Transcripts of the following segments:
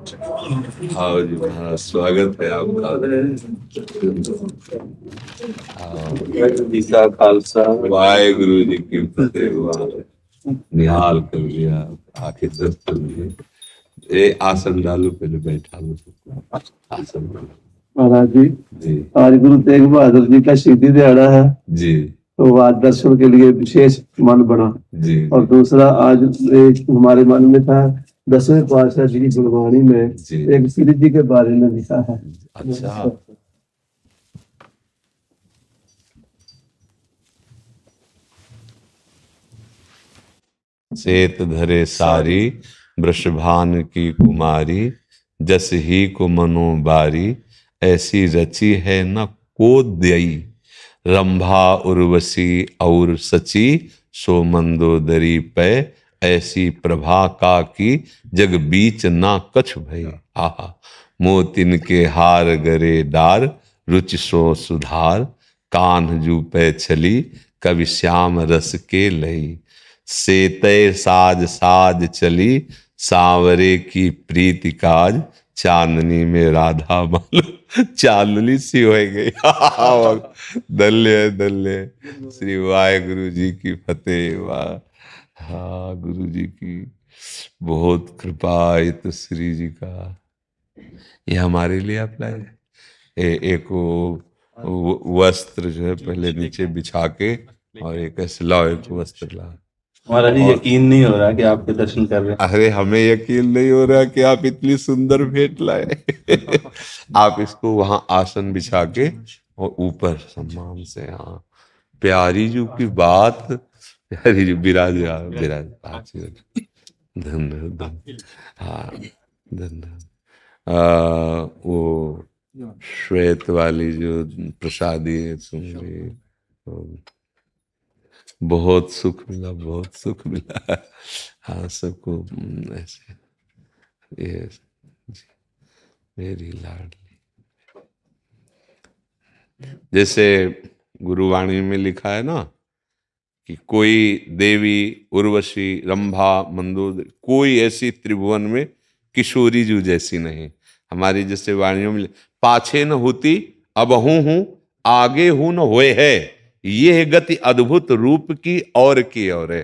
हाँ जी महाराज, स्वागत है आपका। जी का खालसा। वाहेगुरु जी की फतेह। निहाल कर लिया, आखिर दस्तक दिए। ये आसन डालो, पहले बैठा लो सबको। आसन डालो। महाराज जी, जी आज गुरु तेग बहादुर जी का शहीदी दिहाड़ा है, जी तो आज दर्शन के लिए विशेष मन बना। जी और दूसरा, आज एक हमारे मन में था, 10वें पातशाह जी की गुरबाणी में जी। एक श्री जी के बारे में लिखा है। अच्छा, सेत धरे सारी वृषभान की कुमारी, जस ही को मनो बारी, ऐसी रची है न को दई। रंभा उर्वशी और सची, सो मंदोदरी पै, ऐसी प्रभा का की, जग बीच ना कछ भई। आहा, मोतिन के हार गरे डार, रुचि सो सुधार, कान्ह जू पे छली, कवि श्याम रस के लई। सेतय साज साज चली, सांवरे की प्रीति काज, चांदनी में राधा मालूम चांदनी सी हो गई। धन्य धन्य, श्री वाहेगुरु जी की फतेह। वाह, हाँ गुरु जी की बहुत कृपा। ये तो श्री जी का, ये हमारे लिए आप लाए। एक वस्त्र जो है पहले नीचे बिछा के, और एक ऐसे लाओ, एक वस्त्र लाओ। महाराज जी, यकीन नहीं हो रहा कि आपके दर्शन कर रहे हैं। अरे हमें यकीन नहीं हो रहा कि आप इतनी सुंदर भेंट लाए। आप इसको वहां आसन बिछा के और ऊपर सम्मान से, हाँ प्यारी जी की बात, प्यारी जी विराज विराज। धन्य धन्य, हाँ धन्य। वो श्वेत वाली जो प्रसादी है, सुन ली, बहुत सुख मिला, बहुत सुख मिला। हाँ सबको ऐसे, ये जी, मेरी लाडली। जैसे गुरुवाणी में लिखा है ना कि कोई देवी उर्वशी रंभा मंदोदरी, कोई ऐसी त्रिभुवन में किशोरी जू जैसी नहीं। हमारी जैसे वाणियों में पाछे न होती अबहू हूं, आगे हूं न होए है, ये है गति अद्भुत रूप की और की और है।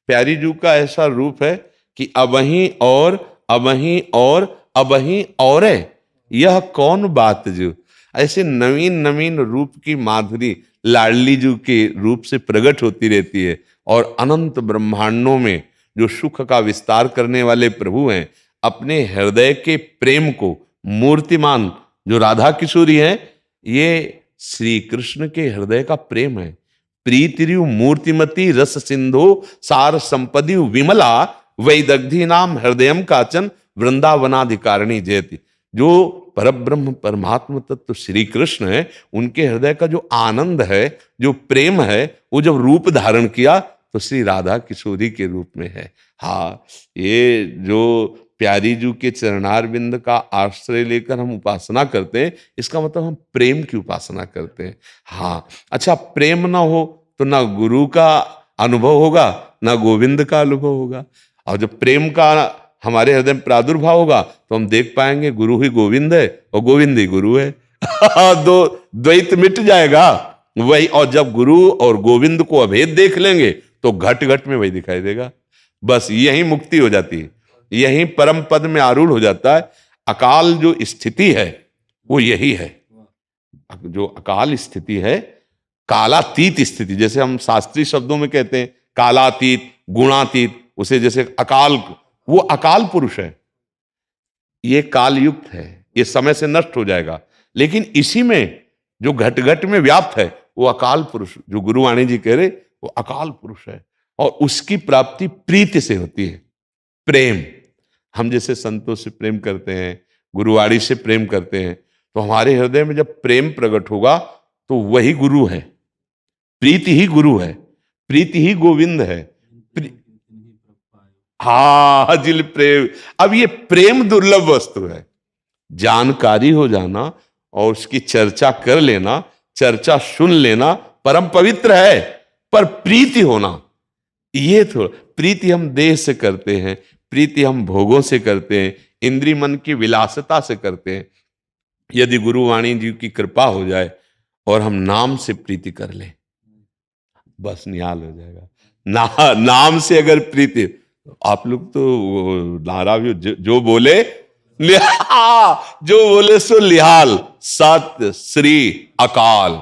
प्यारी जू का ऐसा रूप है कि अबही और अबही और अबही और है। यह कौन बात जो, ऐसे नवीन नवीन रूप की माधुरी लाडली जू के रूप से प्रकट होती रहती है। और अनंत ब्रह्मांडों में जो सुख का विस्तार करने वाले प्रभु हैं, अपने हृदय के प्रेम को मूर्तिमान जो राधा किशोरी है, ये श्री कृष्ण के हृदय का प्रेम है। प्रीतिरु मूर्तिमती रस सिंधु, सार संपदि विमला, वैदग्धि नाम हृदयम काचन, वृंदावनाधिकारिणी जयति। जो परब्रह्म परमात्म तत्व श्री कृष्ण है, उनके हृदय का जो आनंद है, जो प्रेम है, वो जब रूप धारण किया तो श्री राधा किशोरी के रूप में है। हाँ, ये जो प्यारी जू के चरणार बिंद का आश्रय लेकर हम उपासना करते हैं, इसका मतलब हम प्रेम की उपासना करते हैं। हाँ, अच्छा, प्रेम ना हो तो ना गुरु का अनुभव होगा, ना गोविंद का अनुभव होगा। और जब प्रेम का हमारे हृदय में प्रादुर्भाव होगा तो हम देख पाएंगे गुरु ही गोविंद है और गोविंद ही गुरु है। दो द्वैत मिट जाएगा वही। और जब गुरु और गोविंद को अभेद देख लेंगे तो घट घट में वही दिखाई देगा। बस यही मुक्ति हो जाती है, यही परम पद में आरूढ़ हो जाता है। अकाल जो स्थिति है वो यही है। जो अकाल स्थिति है, कालातीत स्थिति, जैसे हम शास्त्रीय शब्दों में कहते हैं कालातीत, गुणातीत, उसे जैसे अकाल, वो अकाल पुरुष है। ये काल युक्त है, ये समय से नष्ट हो जाएगा। लेकिन इसी में जो घट घट में व्याप्त है वो अकाल पुरुष, जो गुरुवाणी जी कह रहे, वो अकाल पुरुष है। और उसकी प्राप्ति प्रीति से होती है, प्रेम। हम जैसे संतों से प्रेम करते हैं, गुरुवाणी से प्रेम करते हैं, तो हमारे हृदय में जब प्रेम प्रकट होगा तो वही गुरु है। प्रीति ही गुरु है, प्रीति ही गोविंद है। हाँ, जिल प्रेम। अब ये प्रेम दुर्लभ वस्तु है। जानकारी हो जाना और उसकी चर्चा कर लेना, चर्चा सुन लेना परम पवित्र है, पर प्रीति होना, ये थोड़ा। प्रीति हम देह से करते हैं, प्रीति हम भोगों से करते हैं, इंद्रिय मन की विलासिता से करते हैं। यदि गुरुवाणी जी की कृपा हो जाए और हम नाम से प्रीति कर लें, बस निहाल हो जाएगा। नाम से अगर प्रीति, आप लोग तो नारा भी जो बोले जो बोले सो लिहाल, सत्य श्री अकाल,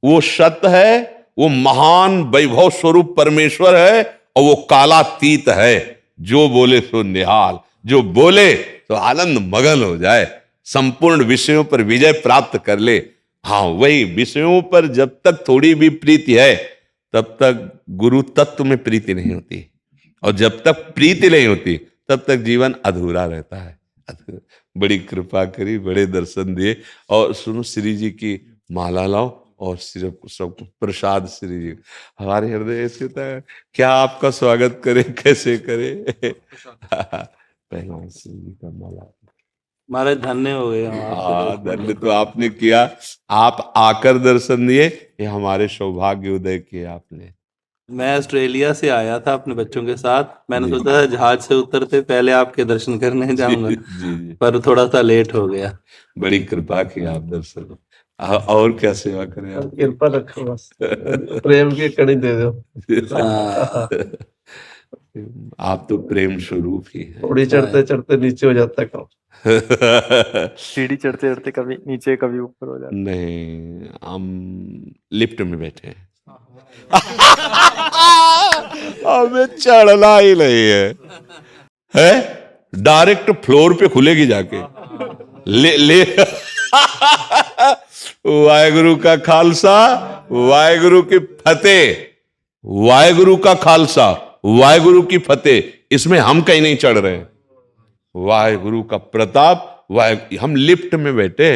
वो सत्य है, वो महान वैभव स्वरूप परमेश्वर है, और वो कालातीत है। जो बोले सो निहाल, जो बोले तो आनंद मगन हो जाए, संपूर्ण विषयों पर विजय प्राप्त कर ले। हाँ, वही विषयों पर जब तक थोड़ी भी प्रीति है तब तक गुरु तत्व में प्रीति नहीं होती, और जब तक प्रीति नहीं होती तब तक जीवन अधूरा रहता है। बड़ी कृपा करी, बड़े दर्शन दिए। और सुनो, श्री जी की माला लाओ और सिर्फ सब प्रसाद श्री जी। हमारे हृदय ऐसे होता है, क्या आपका स्वागत करे, कैसे करे। पहला श्री जी का माला। महाराज धन्य हो गए हम आपसे। धन्य तो आपने किया, आप आकर दर्शन दिए, ये हमारे सौभाग्य उदय किए आपने। मैं ऑस्ट्रेलिया से आया था अपने बच्चों के साथ, मैंने सोचा था जहाज से उतरते पहले आपके दर्शन करने जाऊंगा, जी। पर थोड़ा सा लेट हो गया। बड़ी कृपा की आप दर्शन। और क्या सेवा करें आप? कृपा रखो, बस प्रेम की कड़ी दे दो। आप तो प्रेम स्वरूप ही है। थोड़ी चढ़ते चढ़ते नीचे हो जाता है काम। सीढ़ी चढ़ते चढ़ते कभी नीचे कभी ऊपर हो जाता। नहीं, हम लिफ्ट में बैठे हैं। हमें चढ़ना ही नहीं है, डायरेक्ट फ्लोर पे खुलेगी जाके। ले वाहेगुरु का खालसा, वाहेगुरु की फतेह, वाहेगुरु का खालसा, वाहेगुरु की फतेह। इसमें हम कहीं नहीं चढ़ रहे हैं। वाहेगुरु का प्रताप, हम लिफ्ट में बैठे,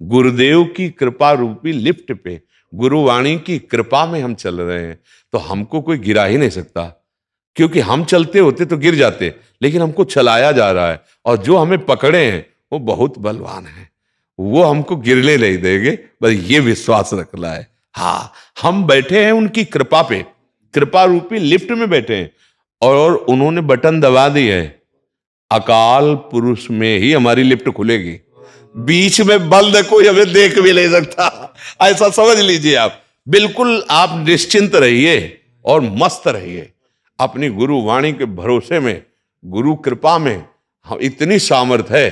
गुरुदेव की कृपा रूपी लिफ्ट पे, गुरुवाणी की कृपा में हम चल रहे हैं। तो हमको कोई गिरा ही नहीं सकता, क्योंकि हम चलते होते तो गिर जाते, लेकिन हमको चलाया जा रहा है, और जो हमें पकड़े हैं वो बहुत बलवान है, वो हमको गिरने नहीं देंगे, बस ये विश्वास रखना है। हाँ, हम बैठे हैं उनकी कृपा पे, कृपा रूपी लिफ्ट में बैठे हैं, और उन्होंने बटन दबा दी है। अकाल पुरुष में ही हमारी लिफ्ट खुलेगी, बीच में बंद कोई हमें देख भी नहीं सकता, ऐसा समझ लीजिए आप। बिल्कुल आप निश्चिंत रहिए और मस्त रहिए अपनी गुरु वाणी के भरोसे में, गुरु कृपा में। हम इतनी सामर्थ्य है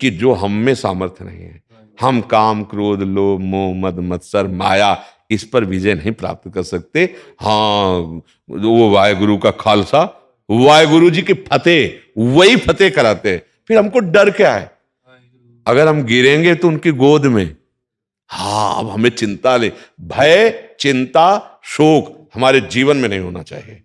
कि जो हम में सामर्थ्य नहीं है। हम काम क्रोध लोभ मोह मद मत्सर माया, इस पर विजय नहीं प्राप्त कर सकते। हाँ, वो वाहेगुरु का खालसा, वाहेगुरु जी की फतेह, वही फतेह कराते हैं। फिर हमको डर क्या है? अगर हम गिरेंगे तो उनकी गोद में। हाँ, अब हमें चिंता ले, भय चिंता शोक हमारे जीवन में नहीं होना चाहिए।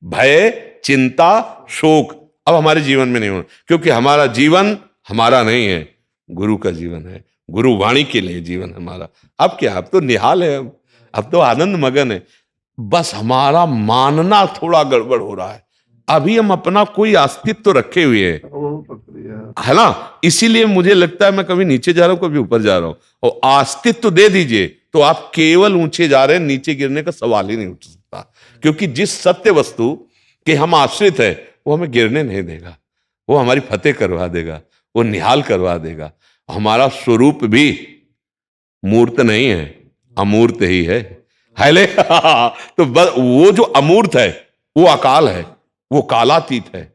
भय चिंता शोक अब हमारे जीवन में नहीं होना, क्योंकि हमारा जीवन हमारा नहीं है, गुरु का जीवन है, गुरु वाणी के लिए जीवन हमारा। अब क्या, अब तो निहाल है, अब तो आनंद मगन है। बस हमारा मानना थोड़ा गड़बड़ हो रहा है। अभी हम अपना कोई अस्तित्व तो रखे हुए हैं, है ना? इसीलिए मुझे लगता है मैं कभी नीचे जा रहा हूं, कभी ऊपर जा रहा हूं। और अस्तित्व तो दे दीजिए तो आप केवल ऊंचे जा रहे हैं, नीचे गिरने का सवाल ही नहीं उठ सकता। क्योंकि जिस सत्य वस्तु के हम आश्रित है वो हमें गिरने नहीं देगा, वो हमारी फतेह करवा देगा, वो निहाल करवा देगा। हमारा स्वरूप भी मूर्त नहीं है, अमूर्त ही है। ले तो वो जो अमूर्त है वो अकाल है, वो कालातीत है,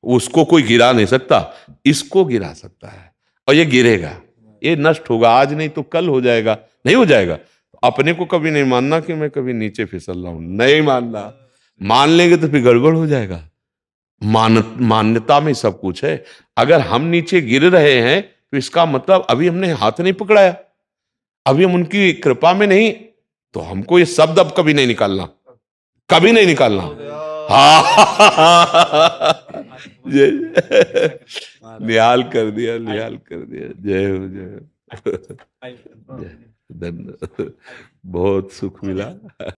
उसको कोई गिरा नहीं सकता। इसको गिरा सकता है, और ये गिरेगा, ये नष्ट होगा, आज नहीं तो कल हो जाएगा। नहीं हो जाएगा, अपने को कभी नहीं मानना कि मैं कभी नीचे फिसल रहा हूं, नहीं मानना। मान लेंगे तो फिर गड़बड़ हो जाएगा। मान्यता में सब कुछ है। अगर हम नीचे गिर रहे हैं तो इसका मतलब अभी हमने हाथ नहीं पकड़ाया, अभी हम उनकी कृपा में नहीं। तो हमको ये शब्द अब कभी नहीं निकालना, कभी नहीं निकालना। हाँ, निहाल कर दिया, निहाल कर दिया। जय हो, जय हो। बहुत सुख मिला।